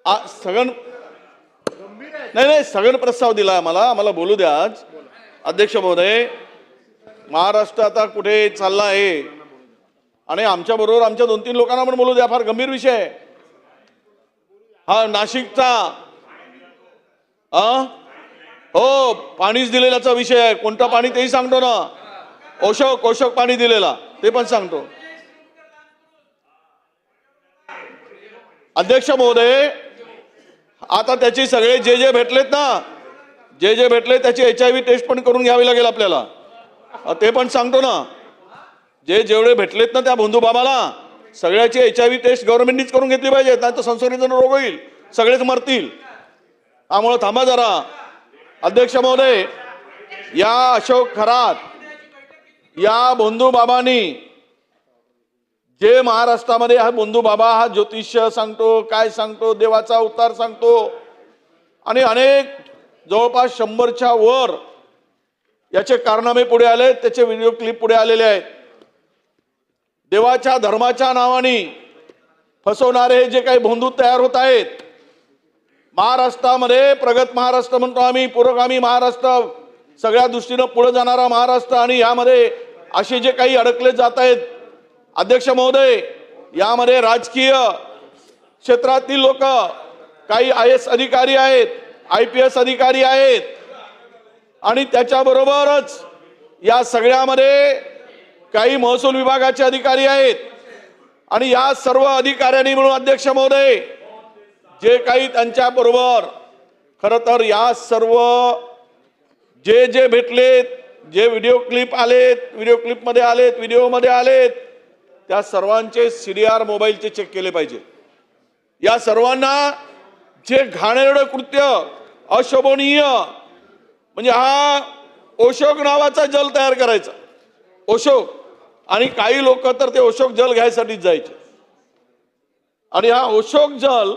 स्थगन नाही स्थगन प्रस्ताव दिला आम्हाला बोलू द्या आज. अध्यक्ष महोदय, महाराष्ट्र आता कुठे चालला आहे आणि आमच्या बरोबर आमच्या 2-3 लोकांना पण बोलू द्या. फार गंभीर विषय आहे हा नाशिकचा. हो, पाणीच दिलेल्याचा विषय आहे. कोणतं पाणी तेही सांगतो ना. ओशोक पाणी दिलेला ते पण सांगतो. अध्यक्ष महोदय, आता त्याची सगळे जे भेटलेत ना, जे भेटले त्याची HIV टेस्ट पण करून घ्यावी लागेल आपल्याला. ते पण सांगतो ना. जेवढे भेटलेत ना त्या बंधू बाबाला सगळ्याची HIV टेस्ट गव्हर्नमेंटनीच करून घेतली पाहिजे, नाही तर संसर्गजन्य रोग होईल, सगळेच मरतील. त्यामुळे थांबा जरा. अध्यक्ष महोदय, या अशोक खरात या बंधू बाबांनी जे महाराष्ट्रामध्ये हा बंधू बाबा हा ज्योतिष्य सांगतो, काय सांगतो, देवाचा अवतार सांगतो आणि अनेक जवळपास 100च्या वर याचे कारनामे पुढे आले, त्याचे व्हिडिओ क्लिप पुढे आलेले आहेत. देवाच्या धर्माच्या नावाने फसवणारे जे काही बंधू तयार होत आहेत महाराष्ट्रामध्ये, प्रगत महाराष्ट्र म्हणतो आम्ही, पुरोगामी महाराष्ट्र, सगळ्या दृष्टीने पुढे जाणारा महाराष्ट्र, आणि यामध्ये असे जे काही अडकले जात आहेत. अध्यक्ष महोदय, यामध्ये राजकीय क्षेत्रातील लोक, काही IAS अधिकारी आहेत, IPS अधिकारी आहेत आणि त्याच्याबरोबरच या सगळ्यामध्ये काही महसूल विभागाचे अधिकारी आहेत. आणि या सर्व अधिकाऱ्यांनी मिळून अध्यक्ष महोदय जे काही त्यांच्या बरोबर खरं तर या सर्व जे भेटलेत, जे व्हिडिओ क्लिप आलेत, व्हिडिओ क्लिपमध्ये आलेत, व्हिडिओमध्ये आलेत, त्या सर्वांचे CDR मोबाईलचे चेक केले पाहिजे. या सर्वांना जे घाणेरडं कृत्य, अशोभनीय, म्हणजे हा ओशोक नावाचा जल तयार करायचा, ओशोक, आणि काही लोक तर ते ओशोक जल घ्यायसाठीच जायचे. आणि हा ओशोक जल